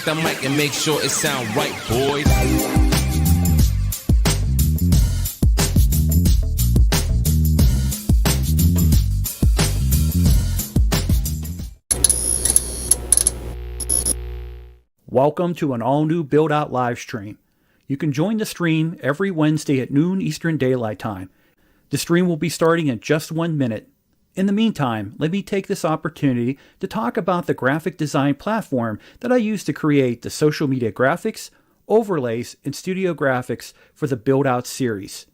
the mic and make sure it sound right, boys. Welcome to an all-new Build Out live stream. You can join the stream every Wednesday at noon Eastern Daylight Time. The stream will be starting in just 1 minute. In the meantime, let me take this opportunity to talk about the graphic design platform that I use to create the social media graphics, overlays, and studio graphics for the Build Out series.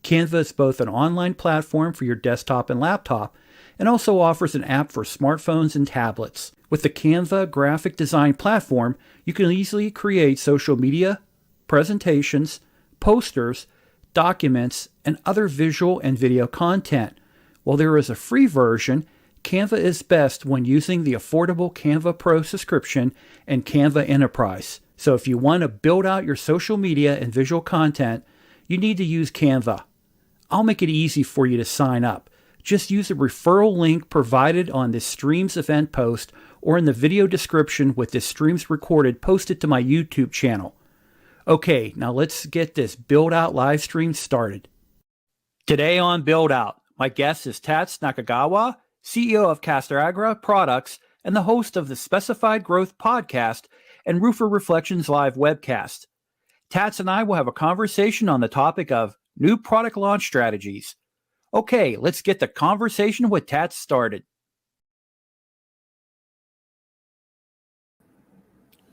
Canva is both an online platform for your desktop and laptop, and also offers an app for smartphones and tablets. With the Canva graphic design platform, you can easily create social media, presentations, posters, documents, and other visual and video content. While there is a free version, Canva is best when using the affordable Canva Pro subscription and Canva Enterprise. So if you want to build out your social media and visual content, you need to use Canva. I'll make it easy for you to sign up. Just use the referral link provided on this stream's event post or in the video description with this stream's recorded posted to my YouTube channel. Okay, now let's get this Build Out live stream started. Today on Build Out, my guest is Tats Nakagawa, CEO of Castagra Products and the host of the Specified Growth Podcast and Roofer Reflections Live webcast. Tats and I will have a conversation on the topic of new product launch strategies. Okay, let's get the conversation with Tats started.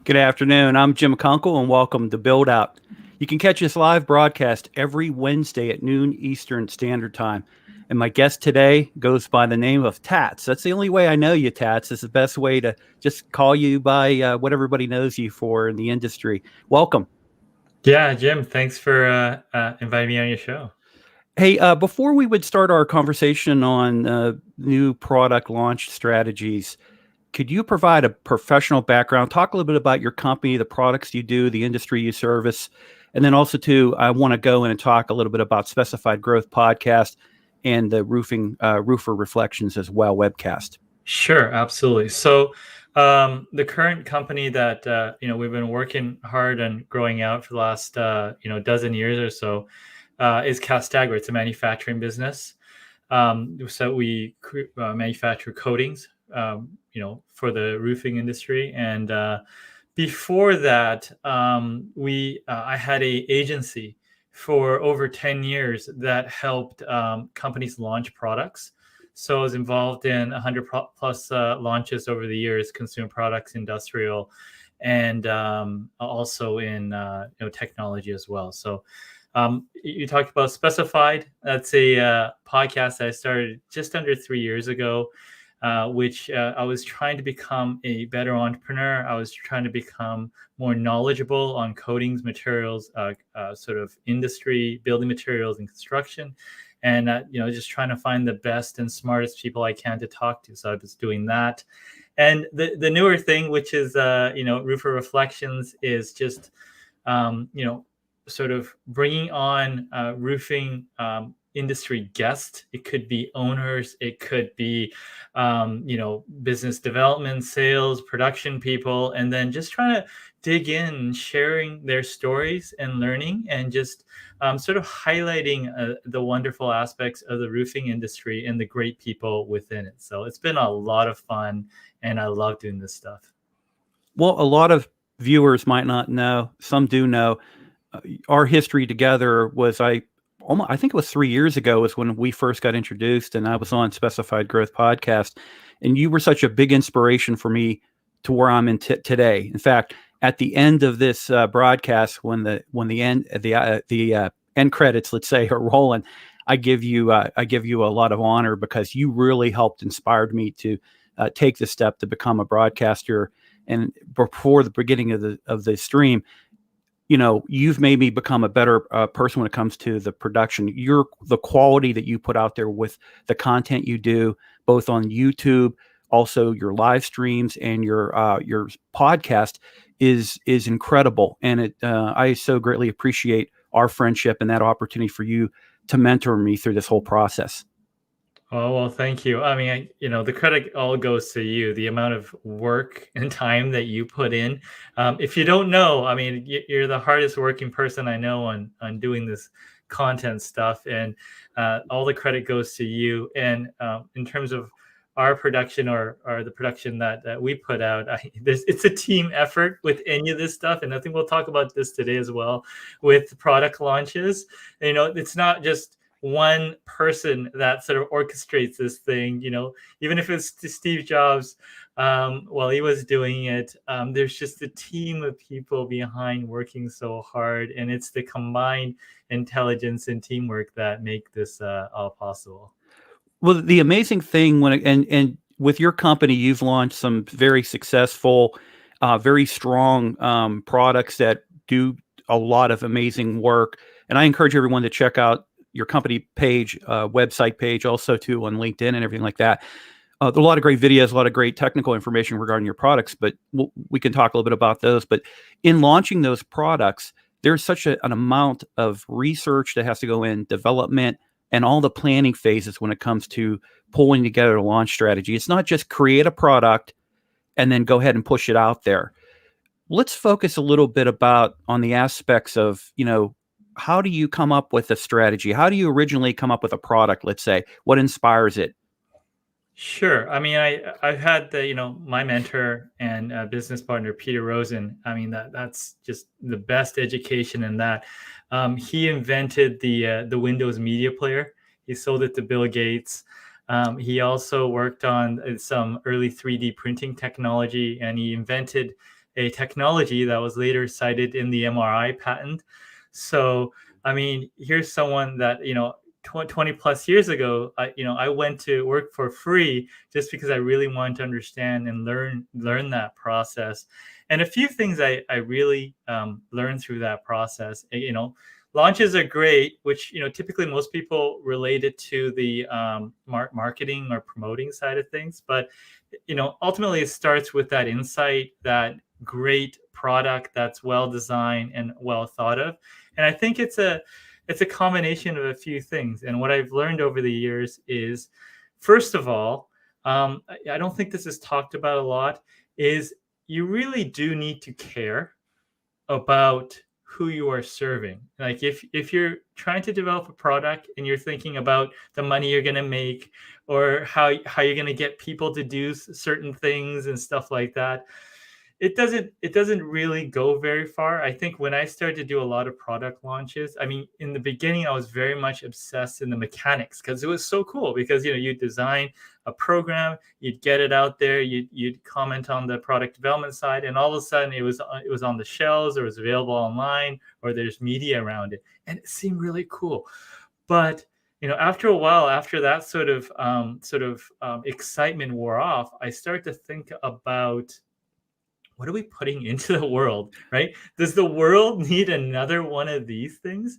Good afternoon. I'm Jim Kunkel, and welcome to Build Out. You can catch this live broadcast every Wednesday at noon Eastern Standard Time. And my guest today goes by the name of Tats. That's the only way I know you, Tats. It's the best way to just call you by what everybody knows you for in the industry. Welcome. Yeah, Jim, thanks for inviting me on your show. Hey, before we would start our conversation on new product launch strategies, could you provide a professional background? Talk a little bit about your company, the products you do, the industry you service, and then also too, I want to go in and talk a little bit about Specified Growth Podcast and the Roofer Reflections as well webcast. Sure, absolutely. So the current company that we've been working hard and growing out for the last dozen years or so is Castagra. It's a manufacturing business. So we manufacture coatings, for the roofing industry. And before that, I had an agency for over 10 years that helped companies launch products. So I was involved in 100 plus launches over the years, consumer products, industrial, and also in technology as well. So you talked about Specified. That's a podcast that I started just under 3 years ago, which I was trying to become a better entrepreneur. I was trying to become more knowledgeable on coatings, materials, sort of industry, building materials and construction. And, just trying to find the best and smartest people I can to talk to. So I was doing that. And the newer thing, which is, Roofer Reflections, is just, sort of bringing on roofing industry guests. It could be owners. It could be, business development, sales, production people, and then just trying to dig in, sharing their stories and learning, and just sort of highlighting the wonderful aspects of the roofing industry and the great people within it. So it's been a lot of fun, and I love doing this stuff. Well, a lot of viewers might not know, some do know, our history together was, I think it was 3 years ago was when we first got introduced, and I was on Specified Growth Podcast, and you were such a big inspiration for me to where I'm in today. In fact, at the end of this broadcast, when the end credits, let's say, are rolling, I give you a lot of honor because you really helped inspired me to take the step to become a broadcaster. And before the beginning of the stream, you've made me become a better person when it comes to the production. The quality that you put out there with the content you do, both on YouTube, also your live streams and your podcast is incredible. And I so greatly appreciate our friendship and that opportunity for you to mentor me through this whole process. Oh, well, thank you. I mean, the credit all goes to you. The amount of work and time that you put in. If you don't know, I mean, you're the hardest working person I know on doing this content stuff, and all the credit goes to you. And in terms of our production or the production that we put out, it's a team effort with any of this stuff, and I think we'll talk about this today as well with product launches. It's not just one person that sort of orchestrates this thing. Even if it's Steve Jobs, while he was doing it, there's just a team of people behind working so hard, and it's the combined intelligence and teamwork that make this all possible. Well, the amazing thing and with your company, you've launched some very successful, very strong products that do a lot of amazing work. And I encourage everyone to check out your company page, website page, also too on LinkedIn and everything like that. There are a lot of great videos, a lot of great technical information regarding your products, but we can talk a little bit about those. But in launching those products, there's such an amount of research that has to go in, development, and all the planning phases when it comes to pulling together a launch strategy. It's not just create a product and then go ahead and push it out there. Let's focus a little bit about on the aspects of, how do you come up with a strategy? How do you originally come up with a product, let's say? What inspires it? Sure. I mean, I've had my mentor and business partner Peter Rosen. I mean, that's just the best education in that. He invented the Windows Media Player. He sold it to Bill Gates. He also worked on some early 3D printing technology, and he invented a technology that was later cited in the MRI patent. So, I mean, here's someone that 20 plus years ago, I went to work for free just because I really wanted to understand and learn that process. And a few things I really learned through that process. Launches are great, which typically most people relate it to the marketing or promoting side of things. But ultimately, it starts with that insight, that great product that's well designed and well thought of. And I think it's a combination of a few things. And what I've learned over the years is, first of all, I don't think this is talked about a lot, is you really do need to care about who you are serving. Like if you're trying to develop a product and you're thinking about the money you're going to make or how you're going to get people to do certain things and stuff like that, it doesn't really go very far. I think when I started to do a lot of product launches, I mean, in the beginning, I was very much obsessed in the mechanics because it was so cool. Because you design a program, you'd get it out there, you'd comment on the product development side, and all of a sudden it was on the shelves, or it was available online, or there's media around it, and it seemed really cool. But after a while, after that sort of excitement wore off, I started to think about, what are we putting into the world, right? Does the world need another one of these things?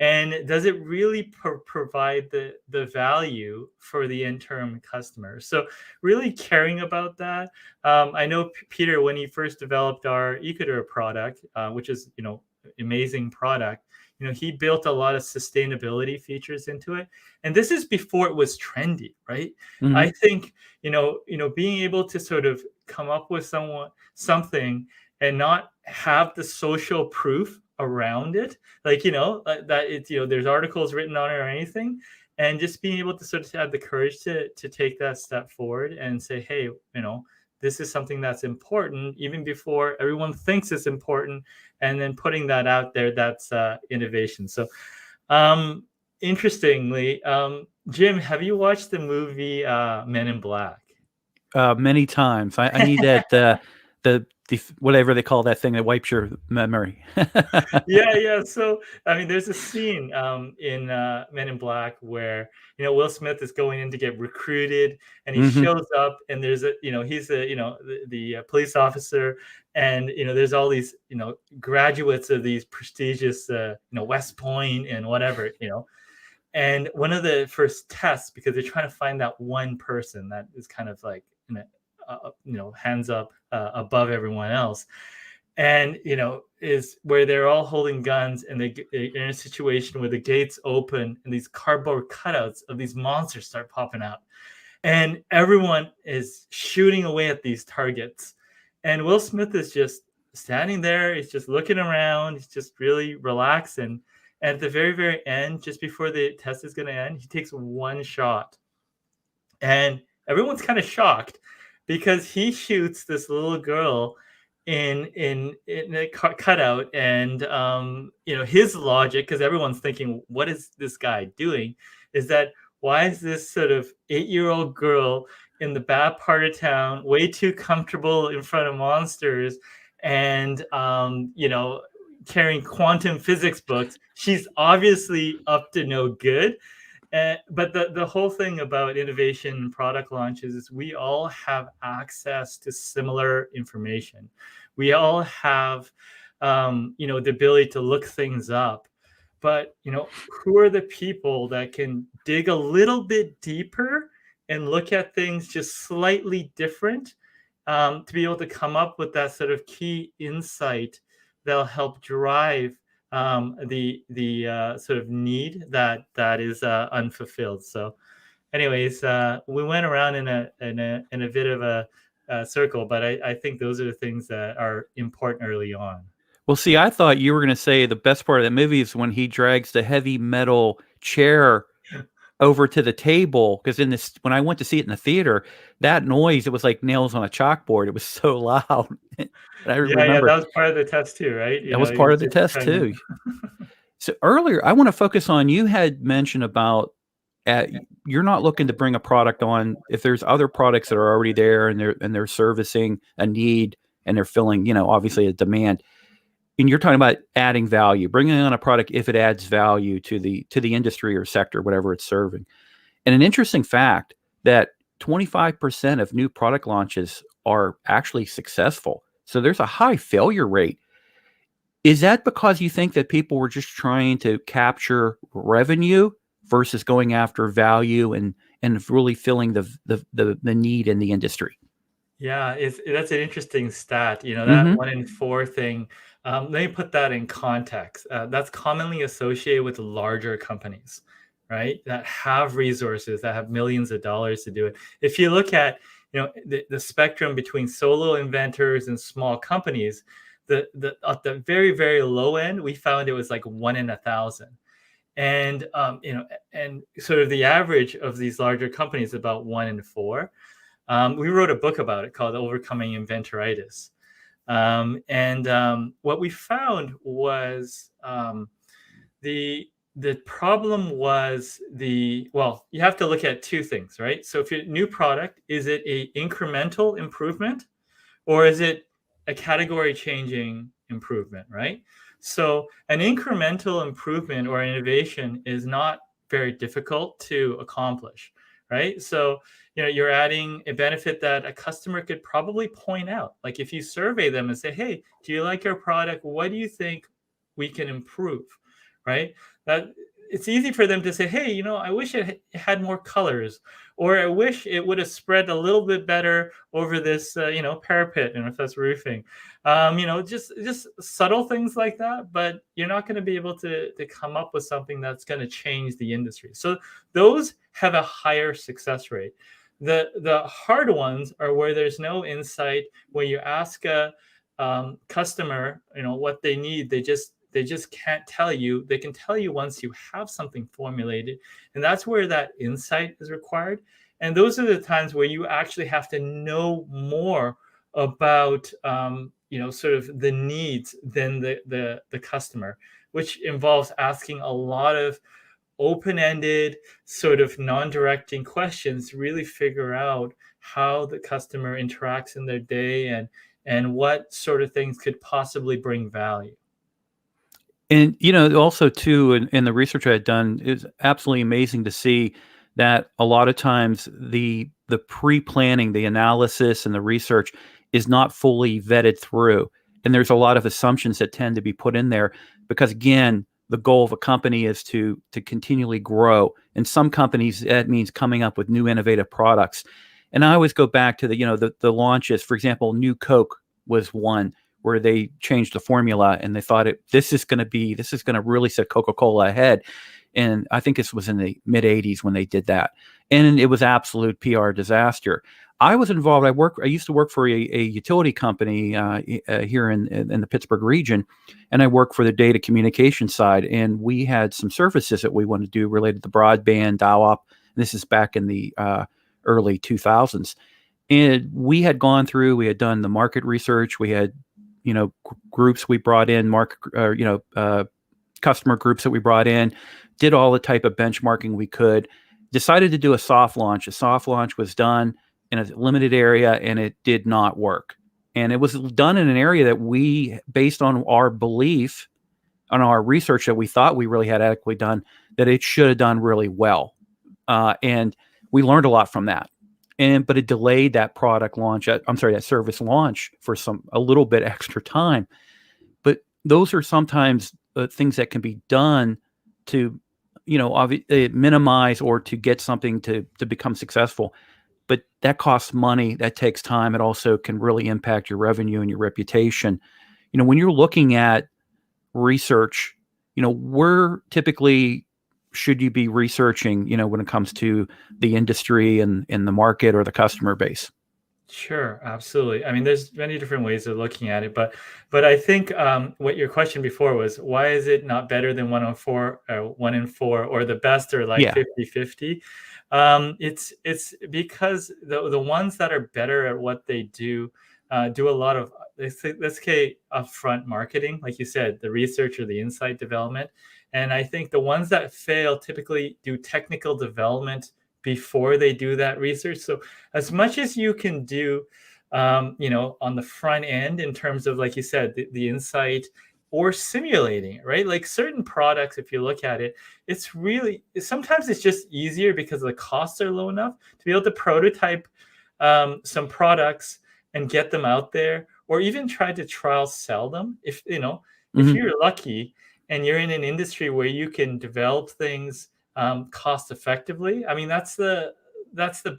And does it really provide the value for the interim customer? So really caring about that. I know Peter, when he first developed our Ecuador product, which is, amazing product, he built a lot of sustainability features into it. And this is before it was trendy, right? Mm-hmm. I think, being able to sort of come up with something and not have the social proof around it, like that it's there's articles written on it or anything, and just being able to sort of have the courage to take that step forward and say, hey, this is something that's important even before everyone thinks it's important, and then putting that out there, that's innovation. So interestingly, Jim, have you watched the movie Men in Black? Many times. I need that the whatever they call that thing that wipes your memory. Yeah. So I mean, there's a scene in Men in Black where Will Smith is going in to get recruited, and he Hmm. shows up, and there's he's the police officer, and there's all these graduates of these prestigious West Point and whatever. And one of the first tests, because they're trying to find that one person that is kind of like hands up above everyone else, and is where they're all holding guns, and they're in a situation where the gates open and these cardboard cutouts of these monsters start popping out, and everyone is shooting away at these targets, and Will Smith is just standing there. He's just looking around. He's just really relaxed, and at the very, very end, just before the test is going to end, he takes one shot, and everyone's kind of shocked because he shoots this little girl in a cutout, and his logic, because everyone's thinking, what is this guy doing, is that why is this sort of 8-year-old girl in the bad part of town way too comfortable in front of monsters, and carrying quantum physics books? She's obviously up to no good. But the whole thing about innovation and product launches is we all have access to similar information. We all have, the ability to look things up. But, who are the people that can dig a little bit deeper and look at things just slightly different, to be able to come up with that sort of key insight that'll help drive the sort of need that is unfulfilled. So, anyways, we went around in a bit of a circle, but I think those are the things that are important early on. Well, see, I thought you were going to say the best part of that movie is when he drags the heavy metal chair over to the table, because when I went to see it in the theater, that noise, it was like nails on a chalkboard. It was so loud. And I remember that was part of the test too, right? That was part of the test too. So earlier, I want to focus on, you had mentioned about you're not looking to bring a product on if there's other products that are already there and they're servicing a need and they're filling, obviously a demand. And you're talking about adding value, bringing on a product if it adds value to the industry or sector, whatever it's serving. And an interesting fact that 25% of new product launches are actually successful. So there's a high failure rate. Is that because you think that people were just trying to capture revenue versus going after value and really filling the need in the industry? Yeah, that's an interesting stat. That 1 in 4 thing. Let me put that in context. That's commonly associated with larger companies, right? That have resources, that have millions of dollars to do it. If you look at, the spectrum between solo inventors and small companies, at the very, very low end, we found it was like 1 in 1,000. And and sort of the average of these larger companies is about 1 in 4. We wrote a book about it called Overcoming Inventoritis. What we found was the problem was you have to look at two things, right? So if your new product, is it a incremental improvement or is it a category changing improvement, right? So an incremental improvement or innovation is not very difficult to accomplish, right? So, you're adding a benefit that a customer could probably point out. Like if you survey them and say, hey, do you like our product? What do you think we can improve, right? That it's easy for them to say, hey, I wish it had more colors, or I wish it would have spread a little bit better over this, parapet, and if that's roofing, just subtle things like that. But you're not going to be able to come up with something that's going to change the industry. So those have a higher success rate. The hard ones are where there's no insight. When you ask a customer, what they need, they just can't tell you. They can tell you once you have something formulated, and that's where that insight is required. And those are the times where you actually have to know more about sort of the needs than the customer, which involves asking a lot of open-ended, sort of non-directing questions to really figure out how the customer interacts in their day and what sort of things could possibly bring value. And, also too, in the research I had done, it's absolutely amazing to see that a lot of times the pre-planning, the analysis and the research is not fully vetted through. And there's a lot of assumptions that tend to be put in there because, again, the goal of a company is to continually grow. And some companies, that means coming up with new innovative products. And I always go back to the launches. For example, New Coke was one where they changed the formula and they thought this is going to really set Coca-Cola ahead. And I think this was in the mid 80s when they did that. And it was absolute PR disaster. I was involved. I used to work for a utility company here in the Pittsburgh region, and I worked for the data communication side. And we had some services that we wanted to do related to broadband, dial-up. This is back in the early 2000s. And we had done the market research. We had, groups we brought in, customer groups that we brought in, did all the type of benchmarking we could, decided to do a soft launch. A soft launch was done in a limited area and it did not work. And it was done in an area that we, based on our belief, on our research that we thought we really had adequately done, that it should have done really well. And we learned a lot from that. But it delayed that that service launch for a little bit extra time. But those are sometimes things that can be done to, minimize or to get something to become successful. But that costs money, that takes time. It also can really impact your revenue and your reputation. When you're looking at research, where typically should you be researching, when it comes to the industry and the market or the customer base? Sure, absolutely. I mean, there's many different ways of looking at it, but I think what your question before was, why is it not better than 1 in 4, or the best, or like 50-50? It's because the ones that are better at what they do do a lot of, let's say upfront marketing, like you said, the research or the insight development. And I think the ones that fail typically do technical development before they do that research. So as much as you can do, on the front end in terms of, like you said, the insight or simulating it, right? Like certain products, if you look at it, sometimes it's just easier because the costs are low enough to be able to prototype some products and get them out there, or even try to trial sell them. If you're lucky and you're in an industry where you can develop things cost effectively, I mean, that's the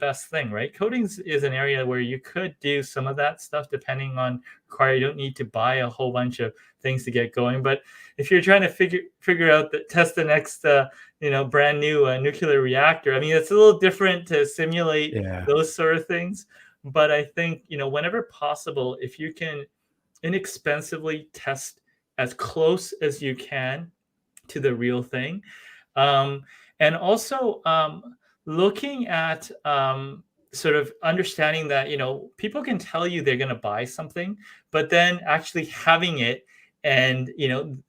best thing, right? Coding is an area where you could do some of that stuff depending on you don't need to buy a whole bunch of things to get going. But if you're trying to figure out test the next brand new nuclear reactor, I mean, it's a little different to simulate those sort of things. But I think whenever possible, if you can inexpensively test as close as you can to the real thing, and also looking at sort of understanding that people can tell you they're going to buy something, but then actually having it and them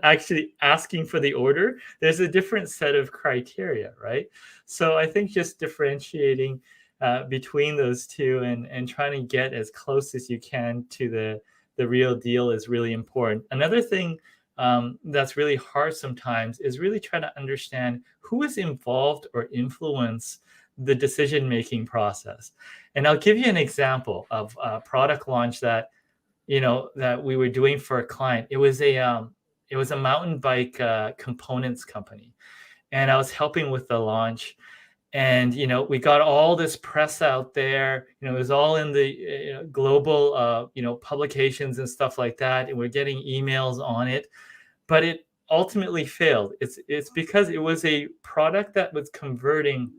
actually asking for the order, there's a different set of criteria, right? So I think just differentiating between those two and trying to get as close as you can to the real deal is really important. Another thing that's really hard sometimes is really trying to understand who is involved or influence the decision-making process. And I'll give you an example of a product launch that that we were doing for a client. It was a mountain bike components company, and I was helping with the launch. And we got all this press out there. It was all in the global publications and stuff like that, and we're getting emails on it. But it ultimately failed. It's because it was a product that was converting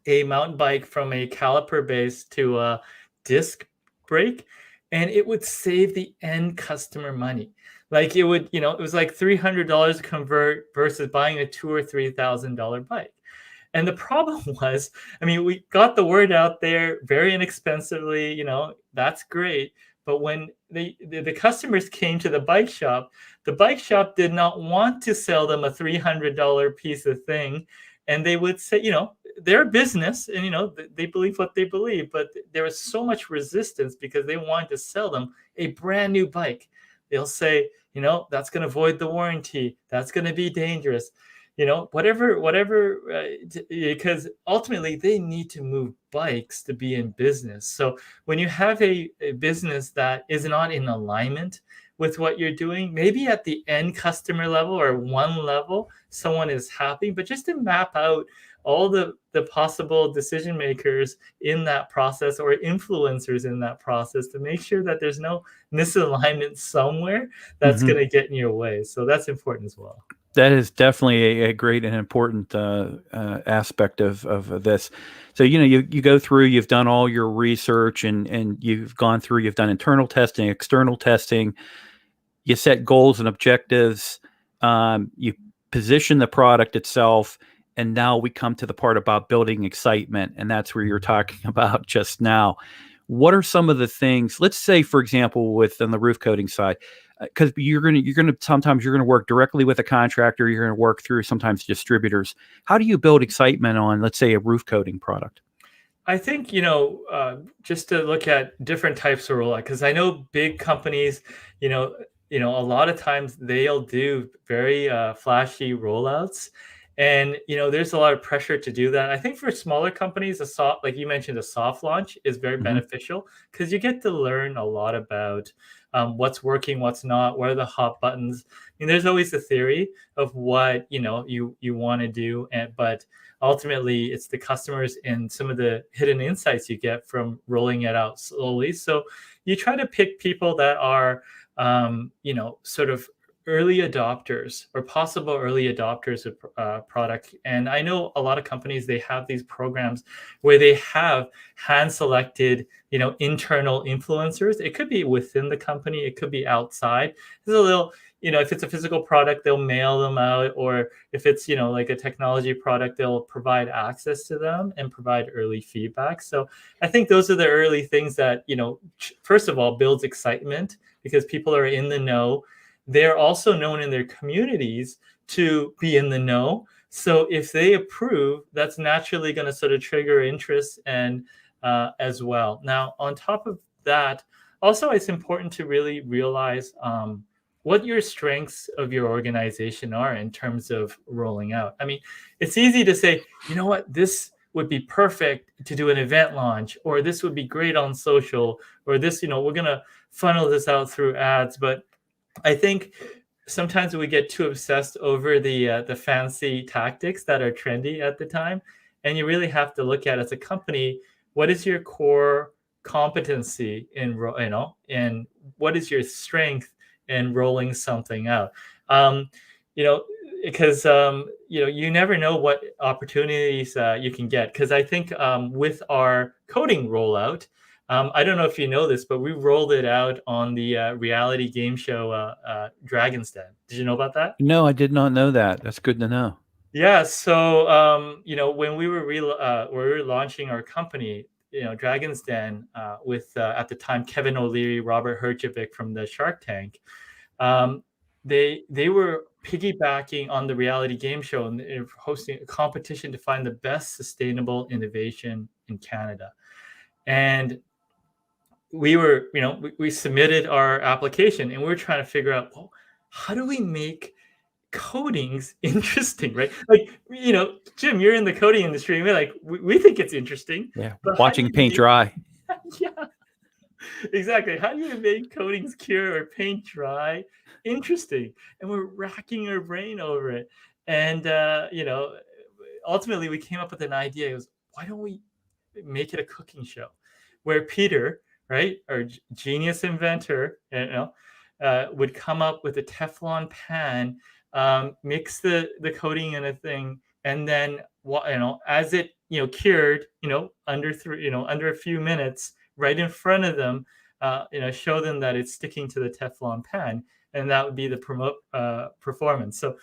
a mountain bike from a caliper base to a disc brake, and it would save the end customer money. Like it would, it was like $300 to convert versus buying a $2,000 or $3,000 bike. And the problem was, I mean, we got the word out there very inexpensively, that's great. But when the customers came to the bike shop did not want to sell them a $300 piece of thing. And they would say, they're a business and, they believe what they believe, but there was so much resistance because they wanted to sell them a brand new bike. They'll say, that's going to void the warranty. That's going to be dangerous. whatever, because ultimately they need to move bikes to be in business. So when you have a business that is not in alignment with what you're doing, maybe at the end customer level or one level, someone is happy, but just to map out all the possible decision makers in that process or influencers in that process to make sure that there's no misalignment somewhere that's Mhm. going to get in your way. So that's important as well. That is definitely a great and important aspect of this. So you go through, you've done all your research, and you've gone through, you've done internal testing, external testing. You set goals and objectives. You position the product itself, and now we come to the part about building excitement, and that's where you're talking about just now. What are some of the things? Let's say, for example, with on the roof coating side, because you're gonna sometimes you're gonna work directly with a contractor. You're gonna work through sometimes distributors. How do you build excitement on, let's say, a roof coating product? I think, just to look at different types of rollout, because I know big companies, you know, a lot of times they'll do very flashy rollouts, and there's a lot of pressure to do that. I think for smaller companies, a soft, like you mentioned, a soft launch is very Hmm. beneficial because you get to learn a lot about what's working, what's not, what are the hot buttons. I mean, there's always the theory of what you want to do, but ultimately it's the customers and some of the hidden insights you get from rolling it out slowly. So you try to pick people that are sort of early adopters or possible early adopters of product. And I know a lot of companies, they have these programs where they have hand selected internal influencers. It could be within the company, it could be outside. There's a little, if it's a physical product, they'll mail them out, or if it's like a technology product, they'll provide access to them and provide early feedback. So I think those are the early things that first of all builds excitement because people are in the know. They're also known in their communities to be in the know, so if they approve, that's naturally going to sort of trigger interest and as well. Now on top of that, also it's important to really realize what your strengths of your organization are in terms of rolling out. I mean, it's easy to say, you know what, this would be perfect to do an event launch, or this would be great on social, or this, we're going to funnel this out through ads. But I think sometimes we get too obsessed over the fancy tactics that are trendy at the time, and you really have to look at, as a company, what is your core competency and what is your strength in rolling something out. Um, you know, because you never know what opportunities you can get. Because I think with our coding rollout, I don't know if you know this, but we rolled it out on the reality game show Dragon's Den. Did you know about that? No, I did not know that. That's good to know. Yeah. So, when we were launching our company, Dragon's Den, with at the time Kevin O'Leary, Robert Herjavec from the Shark Tank, um, they were piggybacking on the reality game show, and they were hosting a competition to find the best sustainable innovation in Canada. And we submitted our application, and we were trying to figure out, well, how do we make coding's interesting, right? Like, Jim, you're in the coding industry, and we think it's interesting, Yeah, but how do watching you paint make dry. yeah, exactly. How do you make coding's cure or paint dry interesting? And we're racking our brain over it. And ultimately we came up with an idea. It was, why don't we make it a cooking show where Peter, right, our genius inventor, would come up with a Teflon pan, mix the coating in a thing, and then as it cured, under a few minutes, right in front of them, show them that it's sticking to the Teflon pan, and that would be the performance. So,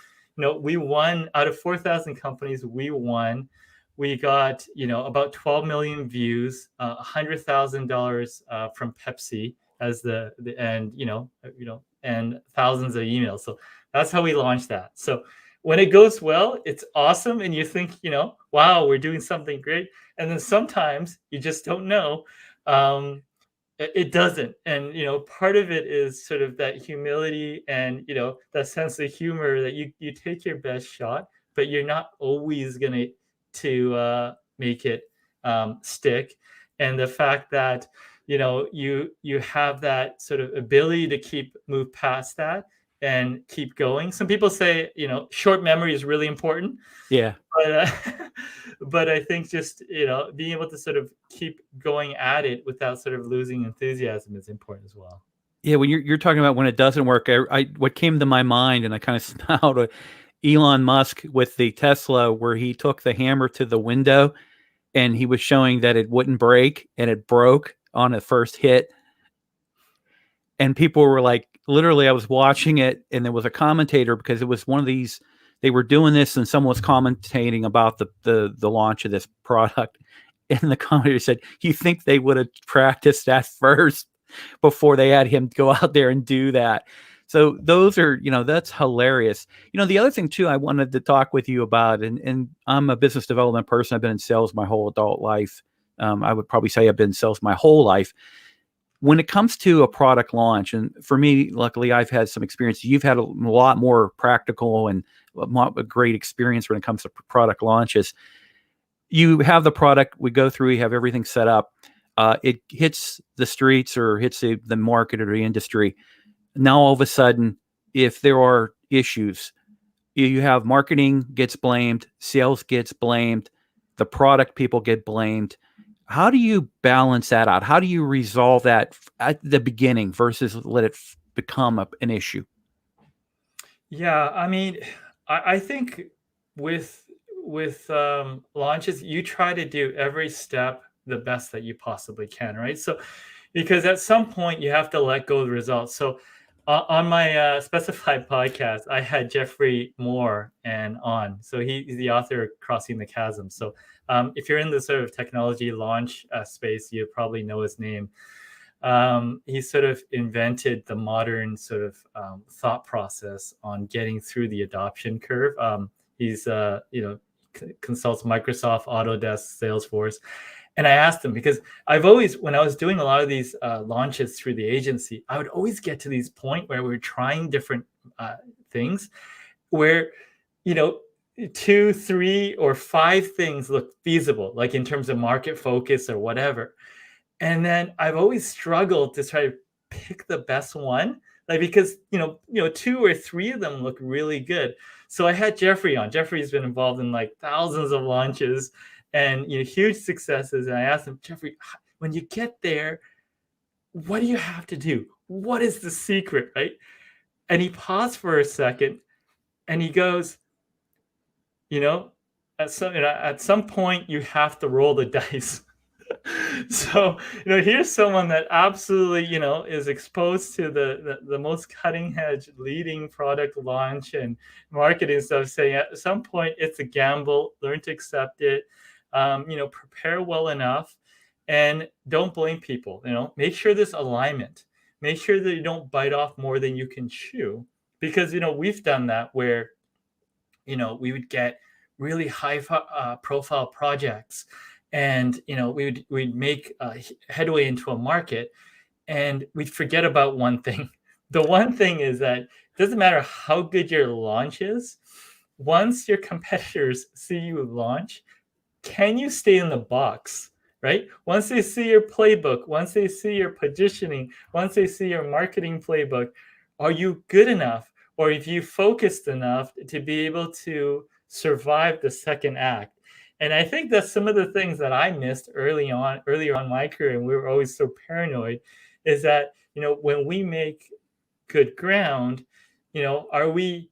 we won out of 4,000 companies. We won. We got about 12 million views, $100,000 from Pepsi as the and and thousands of emails. So that's how we launched that. So when it goes well, it's awesome, and you think, wow, we're doing something great. And then sometimes you just don't know. It doesn't. And part of it is sort of that humility and that sense of humor, that you take your best shot, but you're not always going to make it stick. And the fact that you have that sort of ability to move past that and keep going. Some people say short memory is really important, Yeah. but but I think just being able to sort of keep going at it without sort of losing enthusiasm is important as well. Yeah, when you're talking about when it doesn't work, I what came to my mind, and I kind of smiled, Elon Musk with the Tesla, where he took the hammer to the window and he was showing that it wouldn't break, and it broke on the first hit. And people were like, literally, I was watching it, and there was a commentator, because it was one of these, they were doing this, and someone was commentating about the launch of this product. And the commentator said, you think they would have practiced that first before they had him go out there and do that? So those are, that's hilarious. The other thing too, I wanted to talk with you about, and I'm a business development person. I've been in sales my whole adult life. I would probably say I've been in sales my whole life. When it comes to a product launch, and for me, luckily, I've had some experience. You've had a lot more practical and a great experience when it comes to product launches. You have the product, we go through, you have everything set up. It hits the streets or hits the market or the industry. Now, all of a sudden, if there are issues, you have marketing gets blamed, sales gets blamed, the product people get blamed. How do you balance that out? How do you resolve that at the beginning versus let it become an issue? Yeah, I mean, I think with launches, you try to do every step the best that you possibly can, right? So, because at some point you have to let go of the results. So, on my specified podcast, I had Jeffrey Moore on. So he's the author of Crossing the Chasm. So if you're in the sort of technology launch space, you probably know his name. He sort of invented the modern sort of thought process on getting through the adoption curve. He's consults Microsoft, Autodesk, Salesforce. And I asked him, because I've always, when I was doing a lot of these launches through the agency, I would always get to these point where we're trying different things where, 2, 3, or 5 things look feasible, like in terms of market focus or whatever. And then I've always struggled to try to pick the best one, like, because, 2 or 3 of them look really good. So I had Jeffrey on. Jeffrey's been involved in like thousands of launches and huge successes. And I asked him, Jeffrey, when you get there, what do you have to do? What is the secret, right? And he paused for a second, and he goes, at some point you have to roll the dice. So here's someone that absolutely is exposed to the most cutting edge leading product launch and marketing stuff, saying at some point it's a gamble, learn to accept it, prepare well enough, and don't blame people. Make sure there's alignment, make sure that you don't bite off more than you can chew, because we've done that where we would get really high profile projects, and we'd make headway into a market, and we'd forget about one thing. The one thing is that it doesn't matter how good your launch is, once your competitors see you launch, can you stay in the box, right? Once they see your playbook, once they see your positioning, once they see your marketing playbook, are you good enough, or have you focused enough to be able to survive the second act? And I think that's some of the things that I missed earlier on in my career, and we were always so paranoid, is that when we make good ground, are we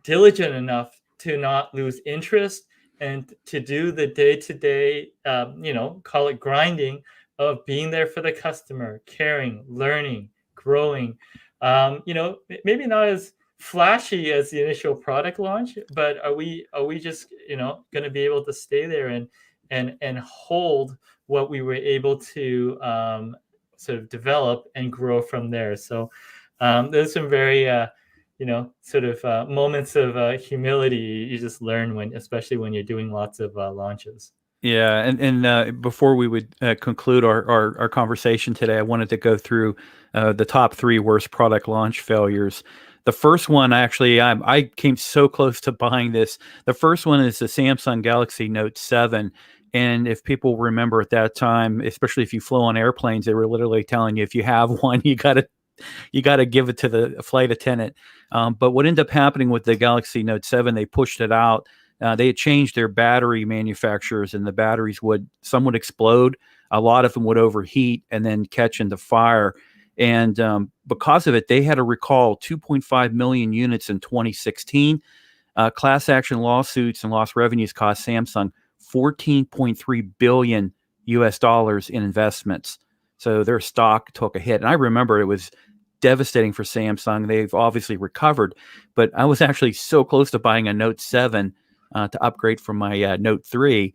diligent enough to not lose interest and to do the day-to-day, call it grinding, of being there for the customer, caring, learning, growing. Maybe not as flashy as the initial product launch, but are we just going to be able to stay there and hold what we were able to sort of develop and grow from there? So there's some very moments of humility you just learn especially when you're doing lots of launches. Yeah, and before we would conclude our conversation today, I wanted to go through the top 3 worst product launch failures. The first one, actually, I came so close to buying this. The first one is the Samsung Galaxy Note 7. And if people remember at that time, especially if you flew on airplanes, they were literally telling you if you have one, you got to give it to the flight attendant. But what ended up happening with the Galaxy Note 7, they pushed it out. They had changed their battery manufacturers, and the batteries some would explode. A lot of them would overheat and then catch into fire. And because of it, they had to recall 2.5 million units in 2016. Class action lawsuits and lost revenues cost Samsung 14.3 billion US dollars in investments. So their stock took a hit. And I remember it was devastating for Samsung. They've obviously recovered, but I was actually so close to buying a Note 7 to upgrade from my Note 3.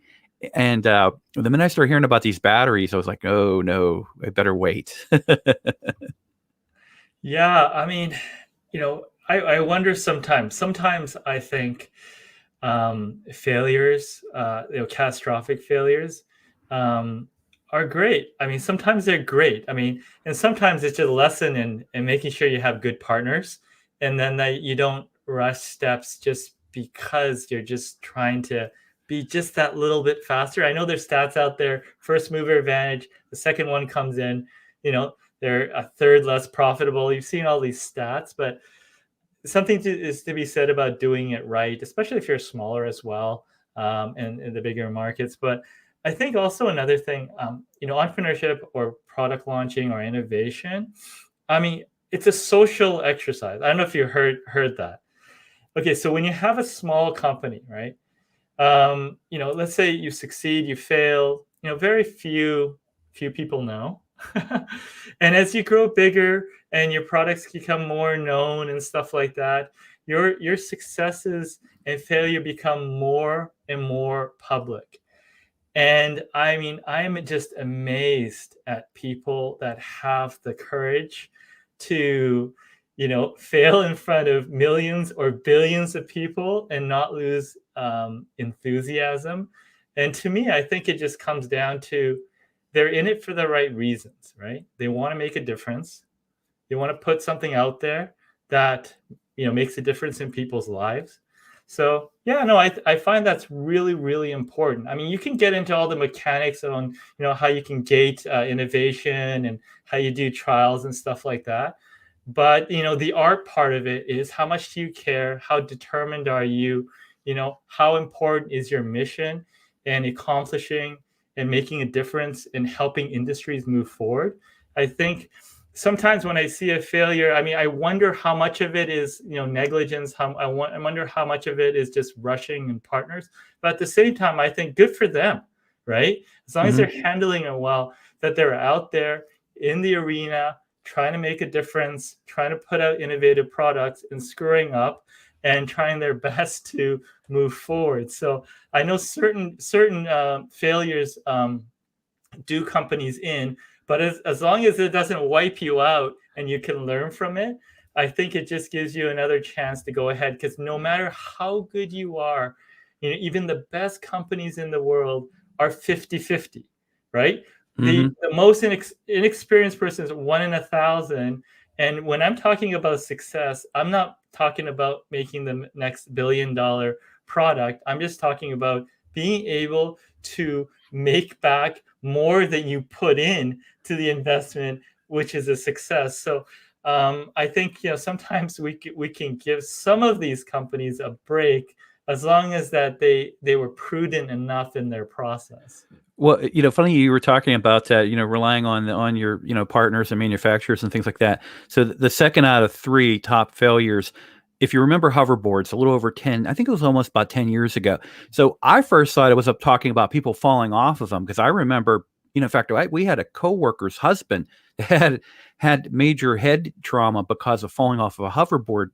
And the minute I started hearing about these batteries, I was like, oh no, I better wait. Yeah, I mean, I wonder sometimes. Sometimes I think failures, catastrophic failures, are great. I mean, sometimes they're great. I mean, and sometimes it's just a lesson in making sure you have good partners, and then that you don't rush steps just because you're just trying to be just that little bit faster. I know there's stats out there, first mover advantage, the second one comes in, they're a third less profitable. You've seen all these stats, but something is to be said about doing it right, especially if you're smaller as well, and in the bigger markets. But I think also another thing, entrepreneurship or product launching or innovation, I mean, it's a social exercise. I don't know if you heard that. Okay, so when you have a small company, right? Let's say you succeed, you fail, very few people know. And as you grow bigger and your products become more known and stuff like that, your successes and failure become more and more public. And I mean, I'm just amazed at people that have the courage to, fail in front of millions or billions of people and not lose enthusiasm. And to me, I think it just comes down to they're in it for the right reasons, right? They want to make a difference. They want to put something out there that, makes a difference in people's lives. So yeah, no, I find that's really, really important. I mean, you can get into all the mechanics on, how you can gate innovation and how you do trials and stuff like that. But, the art part of it is how much do you care? How determined are you? How important is your mission and accomplishing and making a difference in helping industries move forward? I think sometimes when I see a failure, I mean, I wonder how much of it is, negligence. I wonder how much of it is just rushing and partners. But at the same time, I think good for them, right? As long as they're handling it well, that they're out there in the arena, trying to make a difference, trying to put out innovative products and screwing up and trying their best to move forward. So I know certain failures do companies in, but as long as it doesn't wipe you out and you can learn from it, I think it just gives you another chance to go ahead. Because no matter how good you are, even the best companies in the world are 50-50, right? The most inexperienced person is 1 in 1,000. And when I'm talking about success, I'm not talking about making the next $1 billion product. I'm just talking about being able to make back more than you put in to the investment, which is a success. So I think sometimes we can give some of these companies a break as long as that they were prudent enough in their process. Well, funny you were talking about that, relying on your, partners and manufacturers and things like that. So the second out of 3 top failures, if you remember hoverboards, a little over 10, I think it was almost about 10 years ago. So I first thought it was up talking about people falling off of them, because I remember, in fact, we had a coworker's husband that had major head trauma because of falling off of a hoverboard,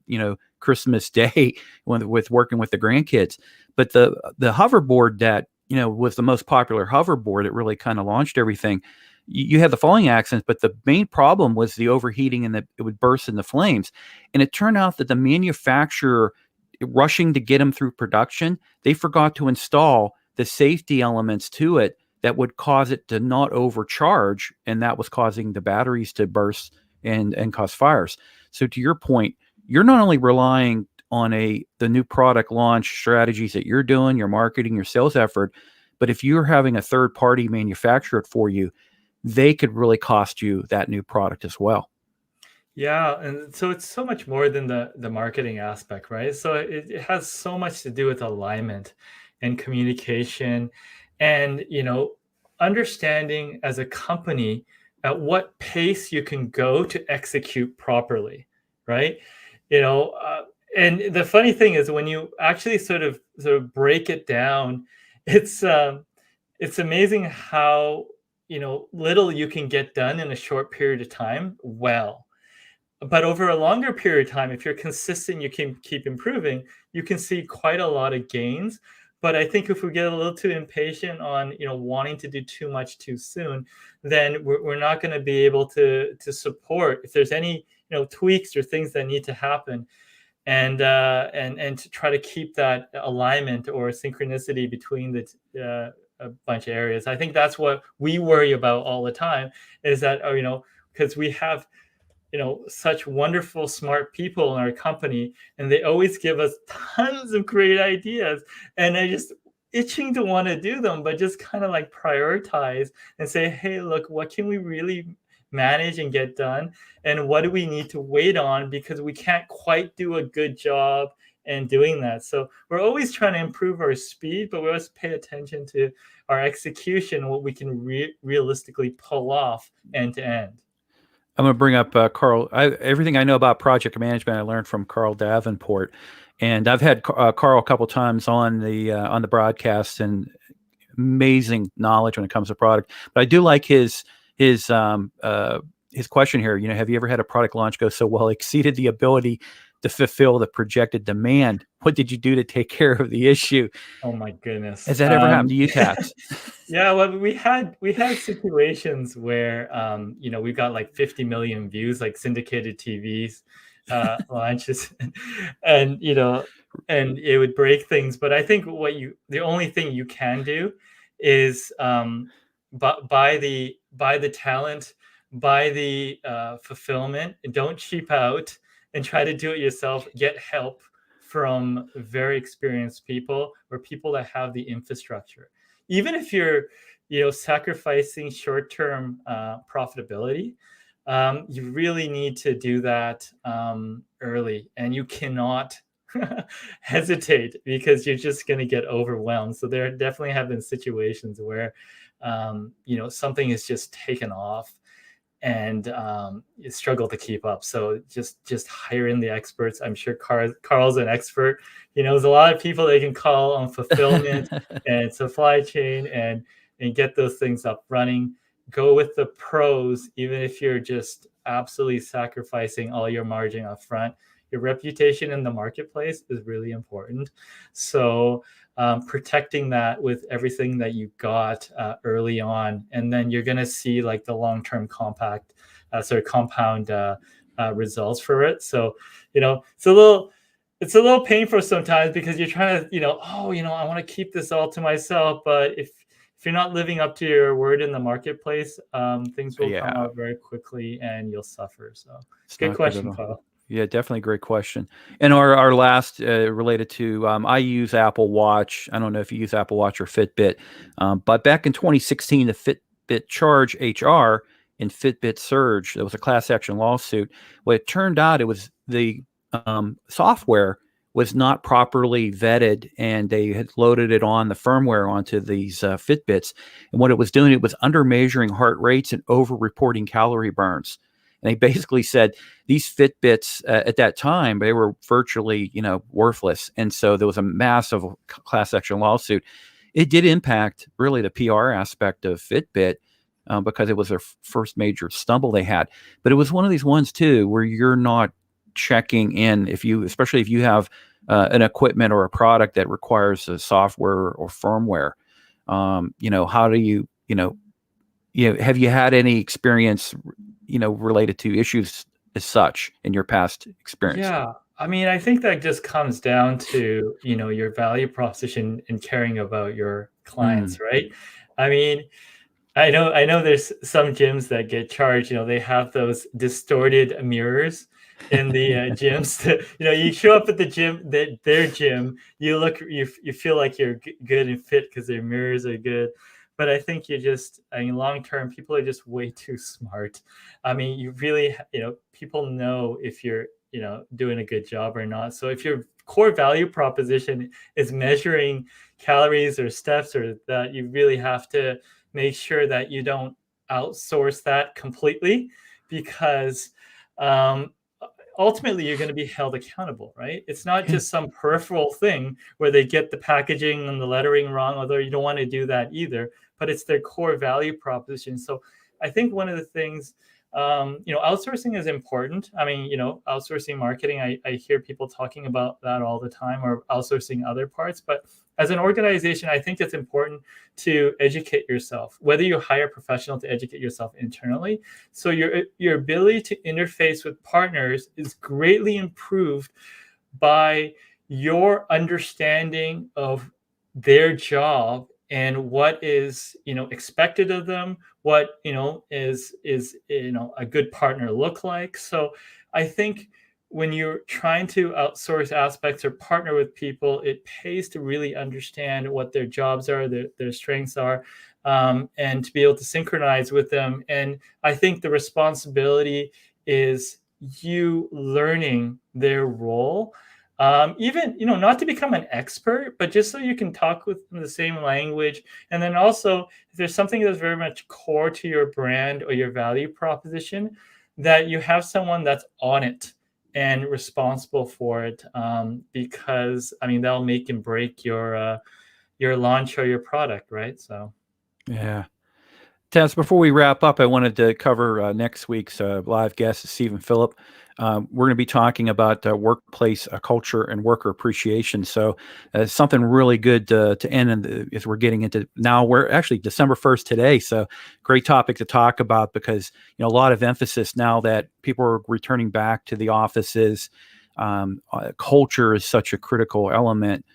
Christmas Day with working with the grandkids. But the hoverboard that was the most popular hoverboard, it really kind of launched everything. You had the falling accidents, but the main problem was the overheating and that it would burst into flames. And it turned out that the manufacturer, rushing to get them through production, they forgot to install the safety elements to it that would cause it to not overcharge. And that was causing the batteries to burst and cause fires. So to your point, you're not only relying on the new product launch strategies that you're doing, your marketing, your sales effort, but if you're having a third party manufacture it for you, they could really cost you that new product as well. Yeah, and so it's so much more than the marketing aspect, right? So it has so much to do with alignment and communication, and understanding as a company at what pace you can go to execute properly, right? You know, and the funny thing is when you actually sort of break it down, it's it's amazing how little you can get done in a short period of time. Well, but over a longer period of time, if you're consistent, you can keep improving, you can see quite a lot of gains. But I think if we get a little too impatient on wanting to do too much too soon, then we're not going to be able to support if there's any tweaks or things that need to happen, and to try to keep that alignment or synchronicity between a bunch of areas. I think that's what we worry about all the time, is that because we have such wonderful smart people in our company, and they always give us tons of great ideas, and I just itching to want to do them, but just kind of like prioritize and say, hey, look, what can we really manage and get done, and what do we need to wait on because we can't quite do a good job and doing that. So we're always trying to improve our speed, but we always pay attention to our execution, what we can realistically pull off end to end. I'm going to bring up Carl. Everything I know about project management, I learned from Carl Davenport, and I've had Carl a couple times on the broadcast, and amazing knowledge when it comes to product. But I do like his question here. Have you ever had a product launch go so well exceeded the ability to fulfill the projected demand? What did you do to take care of the issue? Oh my goodness. Has that ever happened to you, Tats? Yeah, well, we had situations where we've got like 50 million views, like syndicated TVs launches, and and it would break things. But I think the only thing you can do is buy the talent, buy the fulfillment, and don't cheap out and try to do it yourself. Get help from very experienced people or people that have the infrastructure. Even if you're sacrificing short-term profitability, you really need to do that early, and you cannot hesitate because you're just going to get overwhelmed. So there definitely have been situations where something is just taken off, and you struggle to keep up. So just hire in the experts. I'm sure Carl's an expert. There's a lot of people they can call on fulfillment and supply chain, and get those things up running. Go with the pros, even if you're just absolutely sacrificing all your margin up front. Your reputation in the marketplace is really important. So protecting that with everything that you got early on, and then you're going to see like the long-term compound results for it. So it's a little painful sometimes because you're trying to I want to keep this all to myself, but if you're not living up to your word in the marketplace, things will come out very quickly and you'll suffer. So It's good not good at question, all. Paul. Yeah, definitely great question. And our last related to I use Apple Watch. I don't know if you use Apple Watch or Fitbit, but back in 2016, the Fitbit Charge HR and Fitbit Surge, there was a class action lawsuit. Well, it turned out it was the software was not properly vetted, and they had loaded it on the firmware onto these Fitbits. And what it was doing, it was under measuring heart rates and over reporting calorie burns. And they basically said these Fitbits at that time, they were virtually, worthless. And so there was a massive class action lawsuit. It did impact really the PR aspect of Fitbit because it was their first major stumble they had. But it was one of these ones too, where you're not checking in especially if you have an equipment or a product that requires a software or firmware. How do have you had any experience, related to issues as such in your past experience? Yeah. I mean, I think that just comes down to, your value proposition and caring about your clients, right? I mean, I know there's some gyms that get charged, they have those distorted mirrors, in the gyms. You show up at the gym, their gym. You feel like you're good and fit because their mirrors are good. But I think long term, people are just way too smart. I mean, you really, people know if you're, doing a good job or not. So if your core value proposition is measuring calories or steps, or that, you really have to make sure that you don't outsource that completely, because um, ultimately you're going to be held accountable, right? It's not just some peripheral thing where they get the packaging and the lettering wrong, although you don't want to do that either, but it's their core value proposition. So I think one of the things, outsourcing is important. I mean, outsourcing marketing, I hear people talking about that all the time, or outsourcing other parts. But as an organization, I think it's important to educate yourself, whether you hire a professional to educate yourself internally. So your ability to interface with partners is greatly improved by your understanding of their job and what is expected of them, what is a good partner look like. So I think when you're trying to outsource aspects or partner with people, it pays to really understand what their jobs are, their strengths are, and to be able to synchronize with them. And I think the responsibility is you learning their role, even not to become an expert, but just so you can talk with them the same language. And then also, if there's something that's very much core to your brand or your value proposition, that you have someone that's on it and responsible for it, because I mean that'll make and break your launch or your product, right? So Yeah. Tats, before we wrap up, I wanted to cover next week's live guest, Stephen Phillip. We're going to be talking about workplace culture and worker appreciation. So something really good to end as we're getting into now. We're actually December 1st today. So great topic to talk about, because a lot of emphasis now that people are returning back to the offices. Culture is such a critical element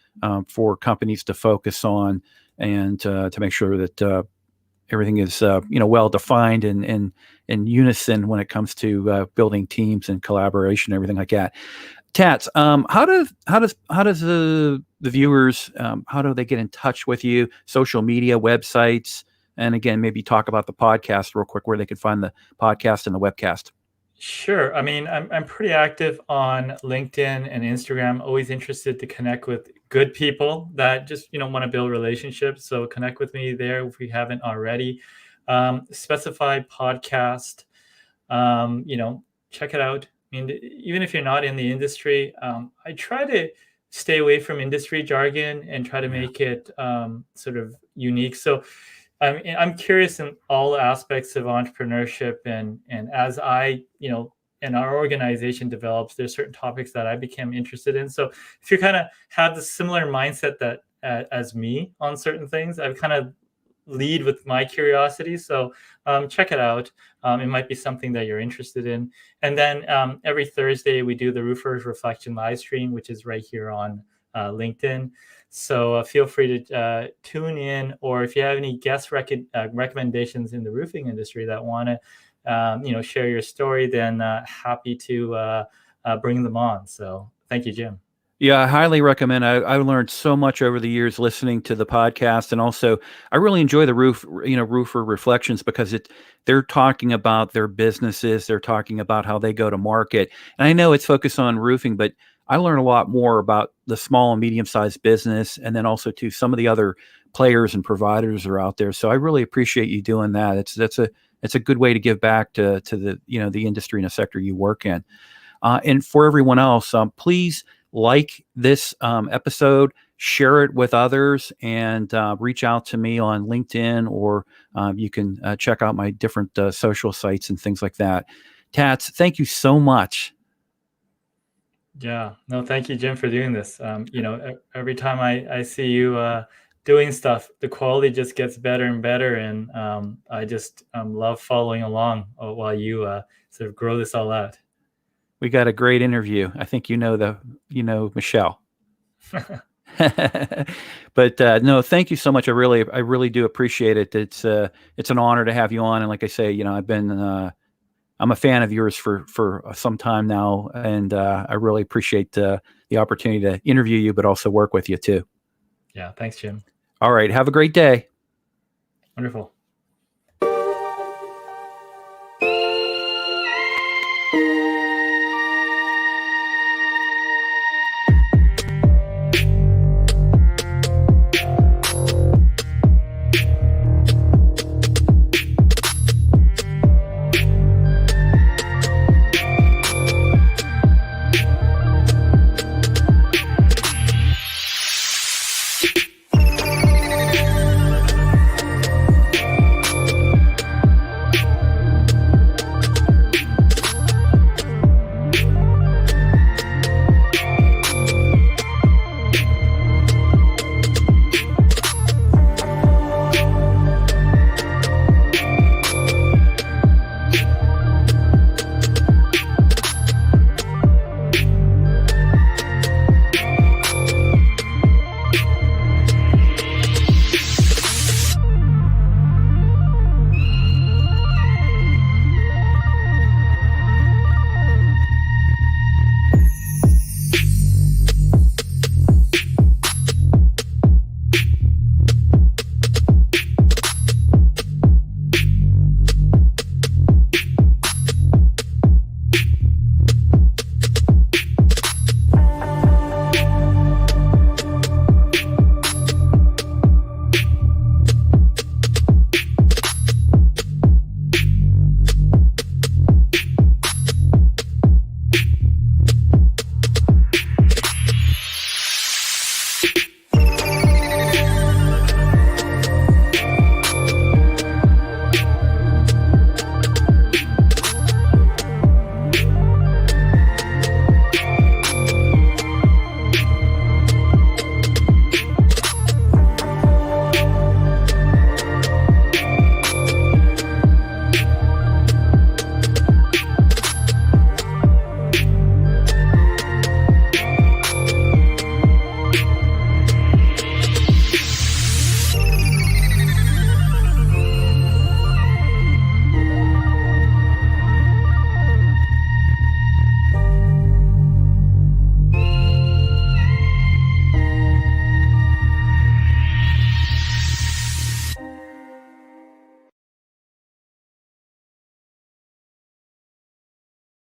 for companies to focus on, and to make sure that everything is well defined and in unison when it comes to building teams and collaboration, everything like that. Tats, how does the viewers, how do they get in touch with you? Social media, websites, and again, maybe talk about the podcast real quick, where they can find the podcast and the webcast. Sure. I mean, I'm pretty active on LinkedIn and Instagram. Always interested to connect with good people that just want to build relationships. So connect with me there if we haven't already. Specified podcast. Check it out. I mean, even if you're not in the industry, I try to stay away from industry jargon and try to make it sort of unique. So I'm curious in all aspects of entrepreneurship, and as and our organization develops, there's certain topics that I became interested in. So if you kind of have the similar mindset that as me on certain things, I've kind of lead with my curiosity. So check it out. It might be something that you're interested in. And then every Thursday we do the Roofers Reflection live stream, which is right here on LinkedIn. So feel free to tune in, or if you have any guest recommendations in the roofing industry that want to, share your story, then happy to bring them on. So thank you, Jim. Yeah, I highly recommend. I learned so much over the years listening to the podcast, and also I really enjoy the Roofer Reflections, because they're talking about their businesses, they're talking about how they go to market, and I know it's focused on roofing, but I learn a lot more about the small and medium-sized business, and then also to some of the other players and providers that are out there. So I really appreciate you doing that. It's a good way to give back to the the industry and the sector you work in. And for everyone else, please like this episode, share it with others, and reach out to me on LinkedIn, or you can check out my different social sites and things like that. Tats, thank you so much. Yeah, no, thank you, Jim, for doing this. Every time I see you doing stuff, the quality just gets better and better, and I just love following along while you sort of grow this all out. We got a great interview. I think you know Michelle. But no, thank you so much. I really do appreciate it. It's an honor to have you on. And like I say, I've been I'm a fan of yours for some time now, and I really appreciate the opportunity to interview you, but also work with you too. Yeah, thanks, Jim. All right, have a great day. Wonderful.